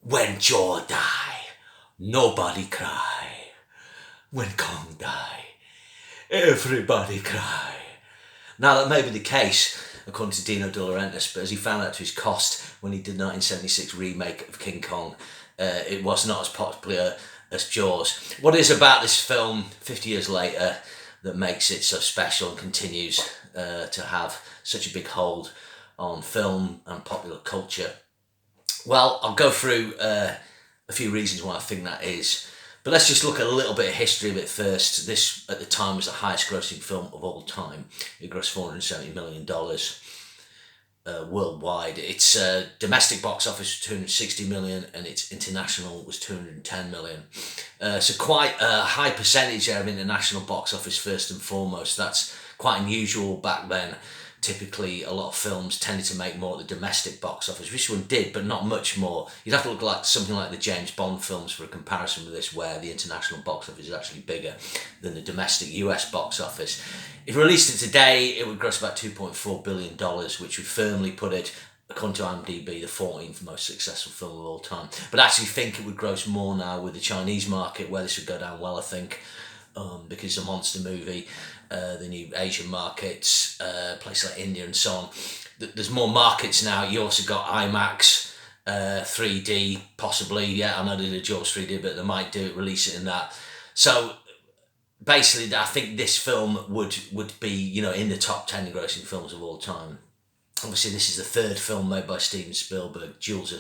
When Jaw die, nobody cry. When Kong die, everybody cry. Now that may be the case, according to Dino De Laurentiis, but as he found out to his cost when he did 1976 remake of King Kong, it was not as popular as Jaws. What is about this film 50 years later that makes it so special and continues to have such a big hold on film and popular culture? Well, I'll go through a few reasons why I think that is. But let's just look at a little bit of history of it first. This, at the time, was the highest grossing film of all time. It grossed $470 million worldwide. Its domestic box office was $260 million and its international was $210 million. So quite a high percentage there of international box office first and foremost. That's quite unusual back then. Typically, a lot of films tended to make more at the domestic box office. This one did, but not much more. You'd have to look like something like the James Bond films for a comparison with this, where the international box office is actually bigger than the domestic US box office. If released it today, it would gross about $2.4 billion, which would firmly put it, according to IMDb, the 14th most successful film of all time. But I actually think it would gross more now with the Chinese market, where this would go down well, I think. Because it's a monster movie, the new Asian markets, places like India and so on. There's more markets now. You also got IMAX, 3D, possibly. Yeah, I know they did Jaws 3D, but they might release it in that. So basically, I think this film would be, in the top 10 grossing films of all time. Obviously, this is the third film made by Steven Spielberg. Jules, a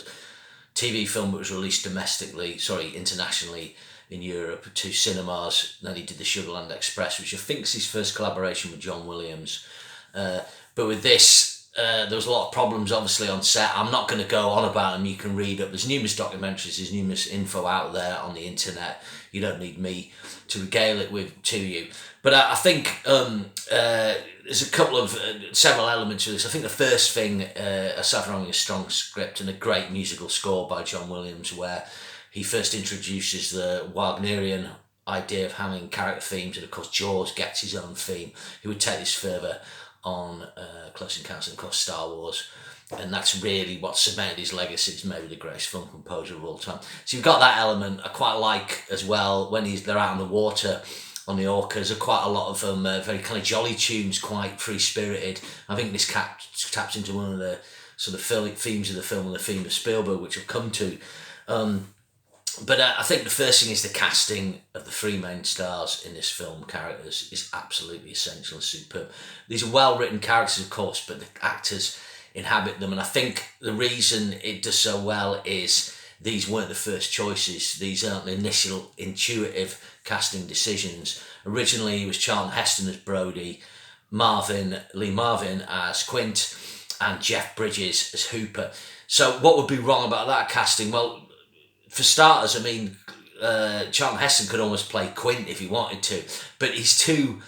TV film that was released internationally in Europe to cinemas. Then he did the Sugarland Express, which I think is his first collaboration with John Williams. But with this, there was a lot of problems obviously on set. I'm not going to go on about them. You can read up. There's numerous documentaries, there's numerous info out there on the internet. You don't need me to regale it to you. But I think there's a couple of several elements to this. I think the first thing, aside from having a strong script and a great musical score by John Williams, where he first introduces the Wagnerian idea of having character themes, and of course Jaws gets his own theme. He would take this further on Close Encounters and, of course, Star Wars, and that's really what cemented his legacy as maybe the greatest film composer of all time. So you've got that element. I quite like as well when they're out on the water on the orcas. Are quite a lot of them very kind of jolly tunes, quite free spirited. I think this taps into one of the sort of themes of the film and the theme of Spielberg, which I'll come to. But I think the first thing is the casting of the three main stars in this film, characters, is absolutely essential and superb. These are well-written characters, of course, but the actors inhabit them. And I think the reason it does so well is these weren't the first choices. These aren't the initial intuitive casting decisions. Originally, it was Charlton Heston as Brody, Lee Marvin as Quint, and Jeff Bridges as Hooper. So what would be wrong about that casting? Well, for starters, I mean, Charlton Heston could almost play Quint if he wanted to, but he's too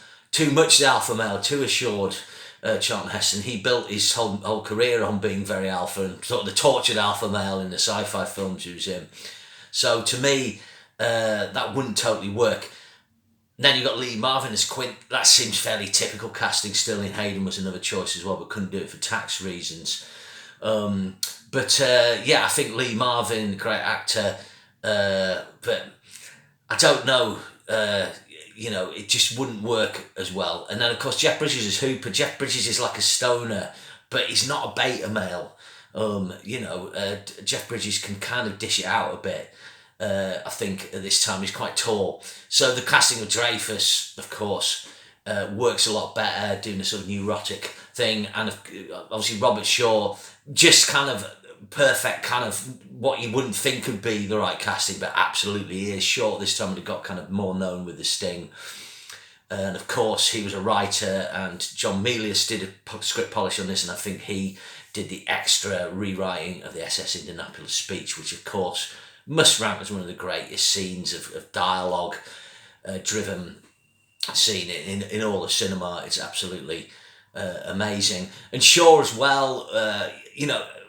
much the alpha male, too assured. Charlton Heston, he built his whole career on being very alpha and sort of the tortured alpha male in the sci-fi films he was in. So to me, that wouldn't totally work. And then you got Lee Marvin as Quint. That seems fairly typical casting. Sterling Hayden was another choice as well, but couldn't do it for tax reasons. I think Lee Marvin, great actor, but I don't know, it just wouldn't work as well. And then, of course, Jeff Bridges is Hooper. Jeff Bridges is like a stoner, but he's not a beta male. Jeff Bridges can kind of dish it out a bit. I think at this time he's quite tall. So the casting of Dreyfuss, of course, works a lot better, doing a sort of neurotic thing. And obviously Robert Shaw, just kind of perfect, kind of what you wouldn't think would be the right casting, but absolutely he is. Shaw this time would have got kind of more known with The Sting. And of course he was a writer, and John Milius did a script polish on this, and I think he did the extra rewriting of the SS Indianapolis speech, which of course must rank as one of the greatest scenes of dialogue driven scene in all of cinema. It's absolutely amazing. And Shaw as well,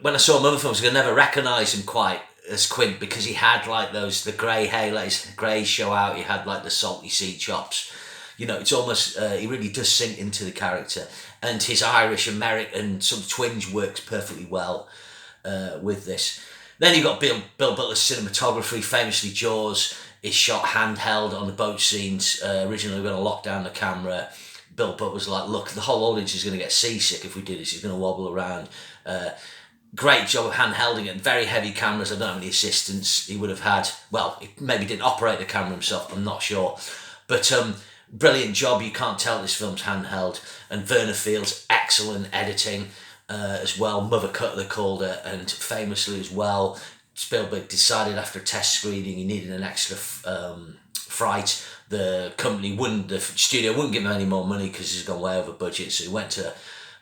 when I saw him in other films, I never recognised him quite as Quint, because he had like the grey hair, let his grey show out, he had like the salty sea chops. It's almost, he really does sink into the character, and his Irish American sort of twinge works perfectly well with this. Then you've got Bill Butler's cinematography. Famously, Jaws is shot handheld on the boat scenes. Originally, we're going to lock down the camera. Bill Butler was like, look, the whole audience is going to get seasick if we do this. He's going to wobble around. Great job of handhelding it. Very heavy cameras. I don't know how many assistants he would have had. Well, he maybe didn't operate the camera himself. I'm not sure. But brilliant job. You can't tell this film's handheld. And Verna Field's excellent editing as well. Mother Cut, they called her. And famously as well, Spielberg decided after a test screening he needed an extra fright. The studio wouldn't give him any more money because he's gone way over budget. So he went to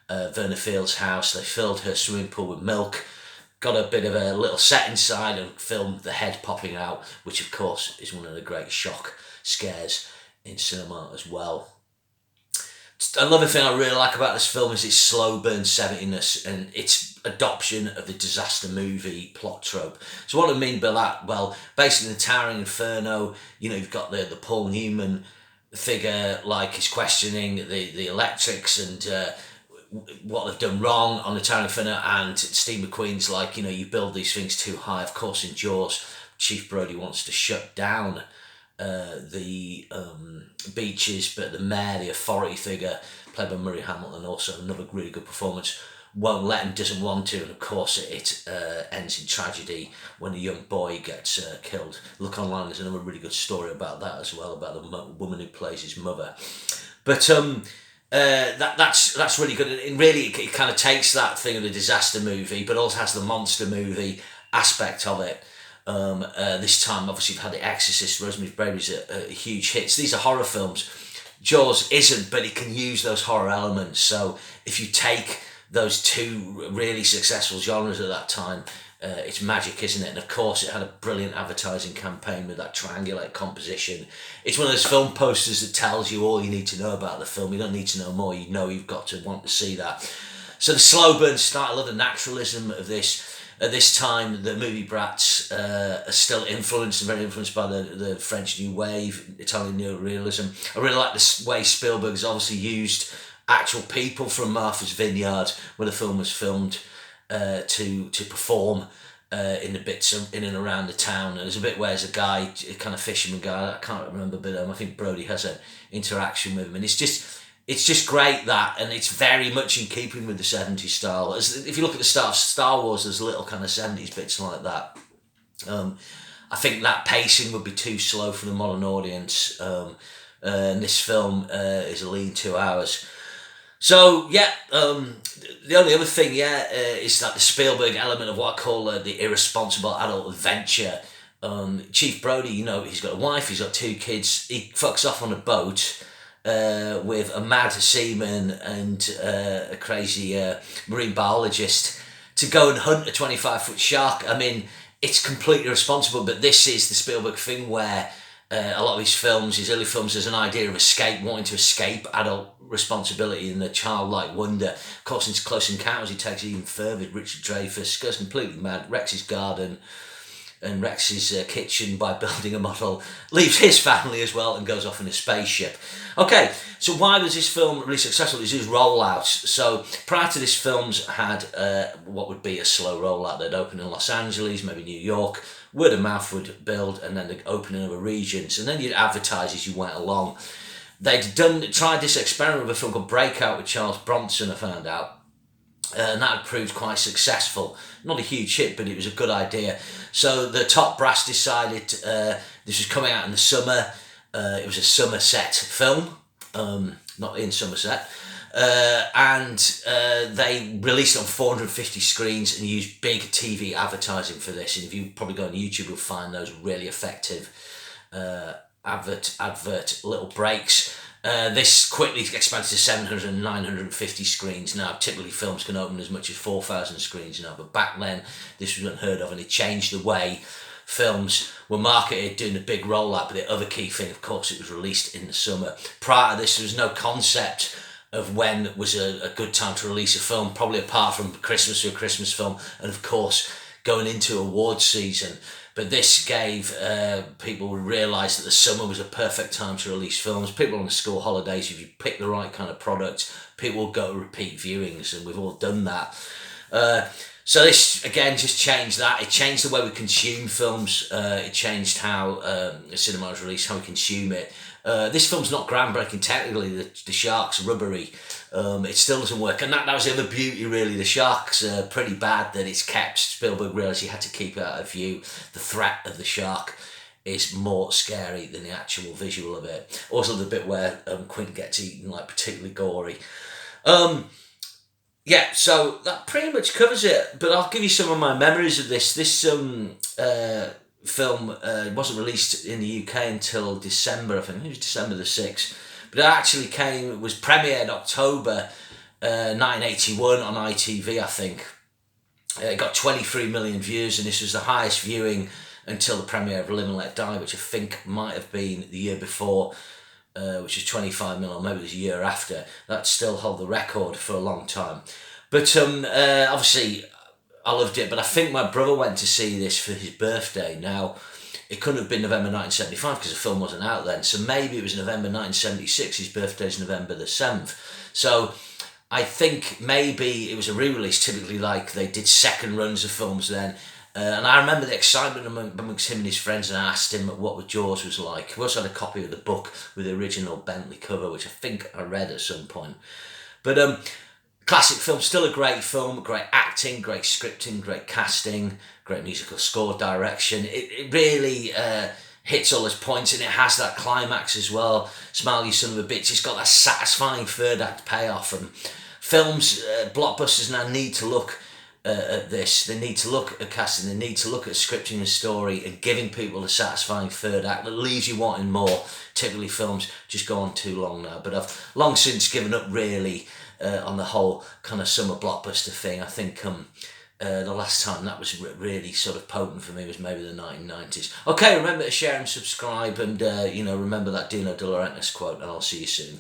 Verna Field's house. They filled her swimming pool with milk, got a bit of a little set inside and filmed the head popping out, which of course is one of the great shock scares in cinema as well. Another thing I really like about this film is its slow burn 70ness and its adoption of the disaster movie plot trope. So what do I mean by that? Well, basically in the Towering Inferno, you've got the Paul Newman figure, like he's questioning the electrics and what they've done wrong on the Towering Inferno, and Steve McQueen's like, you build these things too high. Of course, in Jaws, Chief Brody wants to shut down the beaches, but the mayor, the authority figure, played by Murray Hamilton, also another really good performance, won't let him, doesn't want to, and of course it ends in tragedy when a young boy gets killed. Look online, there's another really good story about that as well, about the woman who plays his mother. But that's really good, and really it kind of takes that thing of the disaster movie, but also has the monster movie aspect of it. This time, obviously, you've had The Exorcist, Rosemary's Baby's a huge hit. So these are horror films. Jaws isn't, but it can use those horror elements. So if you take those two really successful genres at that time, it's magic, isn't it? And of course, it had a brilliant advertising campaign with that triangulate composition. It's one of those film posters that tells you all you need to know about the film. You don't need to know more. You've got to want to see that. So the slow burn start, I love the naturalism of this. At this time, the movie brats are still influenced and very influenced by the French New Wave, Italian neorealism. I really like the way Spielberg has obviously used actual people from Martha's Vineyard when the film was filmed to perform in the bits in and around the town. And there's a bit where there's a guy, a kind of fisherman guy, I can't remember, but I think Brody has an interaction with him. And it's just great that, and it's very much in keeping with the 70s style. If you look at the start of Star Wars, there's little kind of 70s bits like that. I think that pacing would be too slow for the modern audience. And this film is a lean 2 hours. So, the only other thing, is that the Spielberg element of what I call the irresponsible adult adventure. Chief Brody, he's got a wife, he's got 2 kids, he fucks off on a boat with a mad seaman and a crazy marine biologist to go and hunt a 25-foot shark. I mean, it's completely irresponsible, but this is the Spielberg thing where a lot of his early films, there's an idea of escape, wanting to escape adult responsibility and the childlike wonder. Of course, in Close Encounters, he takes it even further. Richard Dreyfuss goes completely mad, wrecks his garden and wrecks his kitchen by building a model, leaves his family as well and goes off in a spaceship. Okay, so why was this film really successful? It was his rollouts. So prior to this, films had what would be a slow rollout. They'd open in Los Angeles, maybe New York, word of mouth would build, and then they'd open in other regions, and then you'd advertise as you went along. They'd tried this experiment with a film called Breakout with Charles Bronson, I found out. And that had proved quite successful. Not a huge hit, but it was a good idea. So the top brass decided this was coming out in the summer. It was a Somerset film, not in Somerset. And they released it on 450 screens and used big TV advertising for this. And if you probably go on YouTube, you'll find those really effective advert little breaks. This quickly expanded to 700 and 950 screens now. Typically films can open as much as 4,000 screens now, but back then this was unheard of, and it changed the way films were marketed, doing a big rollout. But the other key thing, of course, it was released in the summer. Prior to this, there was no concept of when was a good time to release a film, probably apart from Christmas or a Christmas film, and of course going into awards season. But this gave people realise that the summer was a perfect time to release films. People on the school holidays, if you pick the right kind of product, people will go to repeat viewings, and we've all done that. So this again just changed that. It changed the way we consume films. It changed how cinema was released, how we consume it. This film's not groundbreaking technically. The shark's rubbery. It still doesn't work, and that was the other beauty really. The shark's pretty bad that it's kept. Spielberg realised he had to keep it out of view. The threat of the shark is more scary than the actual visual of it. Also the bit where Quint gets eaten, like particularly gory. Yeah, so that pretty much covers it. But I'll give you some of my memories of this. This film wasn't released in the UK until December, I think. It was December the 6th. But it was premiered October 1981 on ITV, I think. It got 23 million views, and this was the highest viewing until the premiere of Live and Let Die, which I think might have been the year before, which was 25 million, or maybe it was a year after. That still held the record for a long time. But obviously, I loved it, but I think my brother went to see this for his birthday. Now, it couldn't have been November 1975 because the film wasn't out then, so maybe it was November 1976. His birthday's November the 7th. So I think maybe it was a re-release. Typically, like, they did second runs of films then. And I remember the excitement amongst him and his friends, and I asked him what Jaws was like. We also had a copy of the book with the original Bentley cover, which I think I read at some point. But classic film, still a great film, great acting, great scripting, great casting, great musical score, direction. It really hits all its points, and it has that climax as well. Smile, you son of a bitch. It's got that satisfying third act payoff. And films, blockbusters now need to look at this. They need to look at casting, they need to look at scripting and story and giving people a satisfying third act that leaves you wanting more. Typically films just go on too long now, but I've long since given up really on the whole kind of summer blockbuster thing. I think the last time that was really sort of potent for me was maybe the 1990s. Okay, remember to share and subscribe, and remember that Dino De Laurentiis quote, and I'll see you soon.